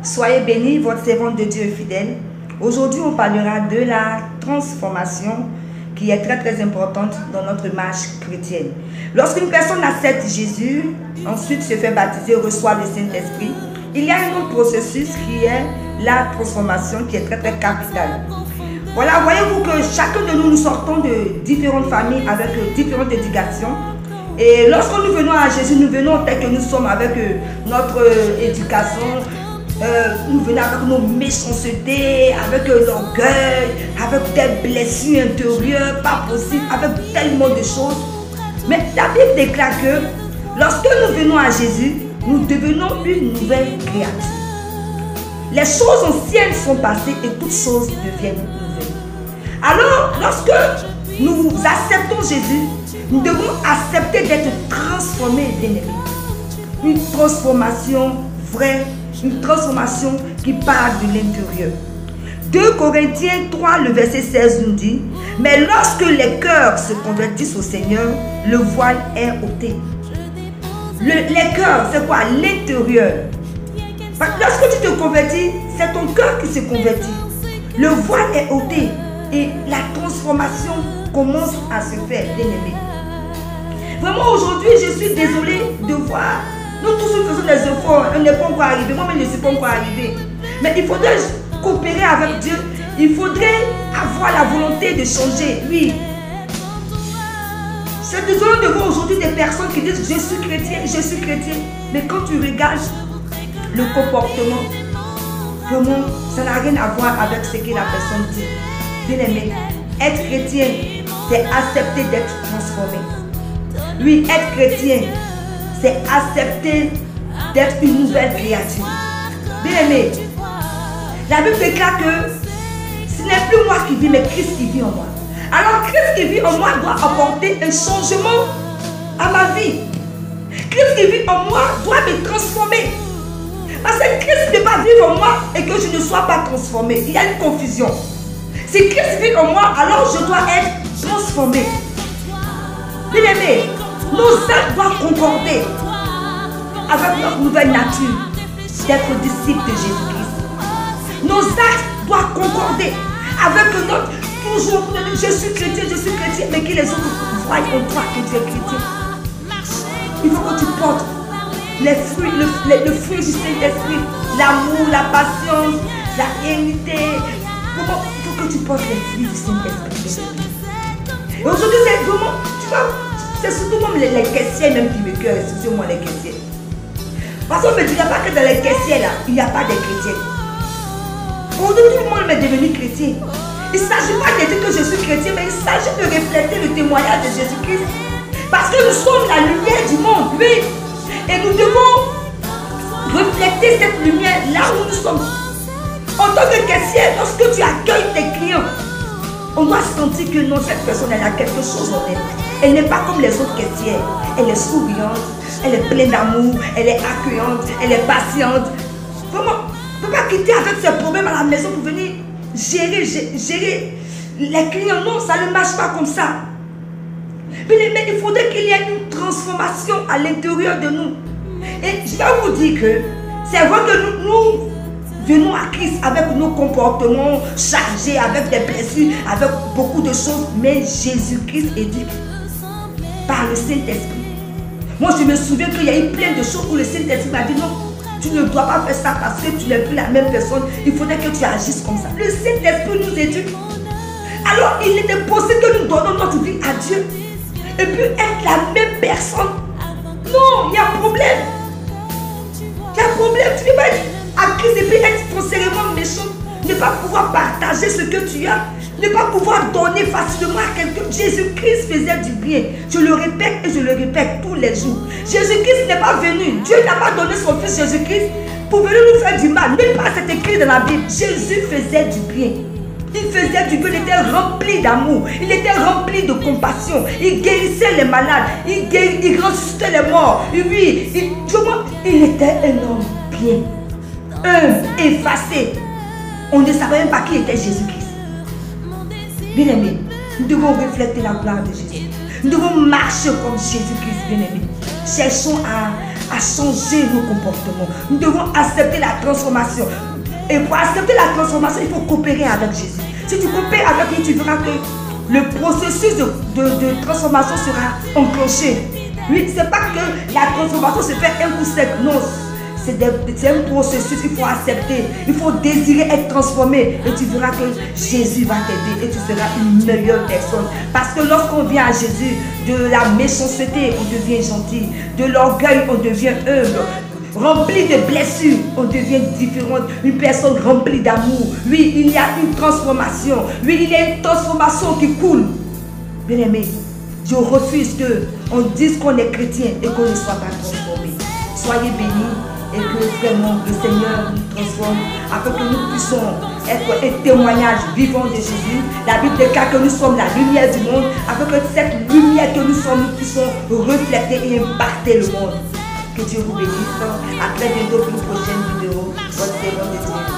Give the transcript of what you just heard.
Soyez bénis, votre servante de Dieu est fidèle. Aujourd'hui, on parlera de la transformation qui est très importante dans notre marche chrétienne. Lorsqu'une personne accepte Jésus, ensuite se fait baptiser, reçoit le Saint-Esprit, il y a un autre processus qui est la transformation qui est très capitale. Voilà, voyez-vous que chacun de nous sortons de différentes familles avec différentes éducations. Et lorsque nous venons à Jésus, nous venons tel que nous sommes avec notre éducation. Nous venons avec nos méchancetés, avec l'orgueil, avec des blessures intérieures, pas possible, avec tellement de choses. Mais la Bible déclare que lorsque nous venons à Jésus, nous devenons une nouvelle créature. Les choses anciennes sont passées et toutes choses deviennent nouvelles. Alors, lorsque nous acceptons Jésus, nous devons accepter d'être transformés, bien-aimés. Une transformation vraie, une transformation qui part de l'intérieur. 2 Corinthiens 3, le verset 16 nous dit: mais lorsque les cœurs se convertissent au Seigneur, le voile est ôté. Les cœurs, c'est quoi? L'intérieur. Lorsque tu te convertis, c'est ton cœur qui se convertit. Le voile est ôté et la transformation commence à se faire, bien-aimé. Vraiment, aujourd'hui, je suis désolée de voir. Nous tous nous faisons des efforts, on n'est pas encore arrivé. Moi-même, je ne suis pas encore arrivé. Mais il faudrait coopérer avec Dieu. Il faudrait avoir la volonté de changer. Oui. C'est désolant de voir aujourd'hui des personnes qui disent: je suis chrétien, je suis chrétien. Mais quand tu regardes le comportement, vraiment, ça n'a rien à voir avec ce que la personne dit. Bien aimé, être chrétien, c'est accepter d'être transformé. Oui, être chrétien, c'est accepter d'être une nouvelle créature. Bien aimé, la Bible déclare que ce n'est plus moi qui vis, mais Christ qui vit en moi. Alors Christ qui vit en moi doit apporter un changement à ma vie. Christ qui vit en moi doit me transformer. Parce que Christ ne peut pas vivre en moi et que je ne sois pas transformé. Il y a une confusion. Si Christ vit en moi, alors je dois être transformé. Bien aimé, nos actes doivent concorder avec notre nouvelle nature d'être disciple de Jésus-Christ. Nos actes doivent concorder avec notre toujours, je suis chrétien, mais que les autres voient en toi que tu es chrétien. Il faut que tu portes les fruits, le fruit du Saint-Esprit, l'amour, la patience, la unité. Il faut que tu portes les fruits du Saint-Esprit. Et aujourd'hui, c'est vraiment, tu vois, c'est surtout comme les caissiers même qui me cœurent, excusez-moi les caissiers. Parce qu'on ne me dirait pas que dans les caissiers là, il n'y a pas de chrétiens. Aujourd'hui, tout le monde est devenu chrétien. Il ne s'agit pas de dire que je suis chrétien, mais il s'agit de refléter le témoignage de Jésus-Christ. Parce que nous sommes la lumière du monde, oui. Et nous devons refléter cette lumière là où nous sommes. En tant que caissier, lorsque tu accueilles tes clients, on doit sentir que non, cette personne, elle a quelque chose en elle. Elle n'est pas comme les autres caissières. Elle est souriante, elle est pleine d'amour, elle est accueillante, elle est patiente. Vraiment, on ne peut pas quitter avec ses problèmes à la maison pour venir gérer les clients. Non, ça ne marche pas comme ça. Mais il faudrait qu'il y ait une transformation à l'intérieur de nous. Et je vais vous dire que c'est vrai que nous venons à Christ avec nos comportements chargés, avec des blessures, avec beaucoup de choses. Mais Jésus-Christ est dit par le Saint-Esprit. Moi, je me souviens qu'il y a eu plein de choses où le Saint-Esprit m'a dit: non, tu ne dois pas faire ça parce que tu n'es plus la même personne. Il faudrait que tu agisses comme ça. Le Saint-Esprit nous éduque. Alors, il était possible que nous donnons notre vie à Dieu et puis être la même personne. Non, il y a un problème. Il y a un problème. Tu ne peux pas être à Christ et puis être foncièrement méchant. Ne pas pouvoir partager ce que tu as. Ne pas pouvoir donner facilement à quelqu'un. Jésus-Christ faisait du bien. Je le répète et je le répète tous les jours. Jésus-Christ n'est pas venu. Dieu n'a pas donné son fils Jésus-Christ pour venir nous faire du mal. Nulle part c'est écrit dans la Bible. Jésus faisait du bien. Il faisait du bien, il était rempli d'amour, il était rempli de compassion, il guérissait les malades, il ressuscitait les morts. Oui, il était un homme bien, humble, effacé. On ne savait même pas qui était Jésus-Christ. Bien aimé, nous devons refléter la gloire de Jésus. Nous devons marcher comme Jésus-Christ, bien aimé. Cherchons à changer nos comportements. Nous devons accepter la transformation. Et pour accepter la transformation, il faut coopérer avec Jésus. Si tu coopères avec lui, tu verras que le processus de transformation sera enclenché. Oui, ce n'est pas que la transformation se fait un coup sec. Non, c'est un processus, il faut accepter. Il faut désirer être transformé. Et tu verras que Jésus va t'aider et tu seras une meilleure personne. Parce que lorsqu'on vient à Jésus, de la méchanceté, on devient gentil. De l'orgueil, on devient humble. Rempli de blessures, on devient différente. Une personne remplie d'amour. Oui, il y a une transformation. Oui, il y a une transformation qui coule. Bien aimé, je refuse qu'on dise qu'on est chrétien et qu'on ne soit pas transformé. Soyez bénis et que vraiment le Seigneur nous transforme afin que nous puissions être un témoignage vivant de Jésus. La Bible déclare que nous sommes la lumière du monde afin que cette lumière que nous sommes, nous puissions refléter et impacter le monde. Que Dieu vous bénisse. À très bientôt pour une prochaine vidéo. Votre servant de Dieu.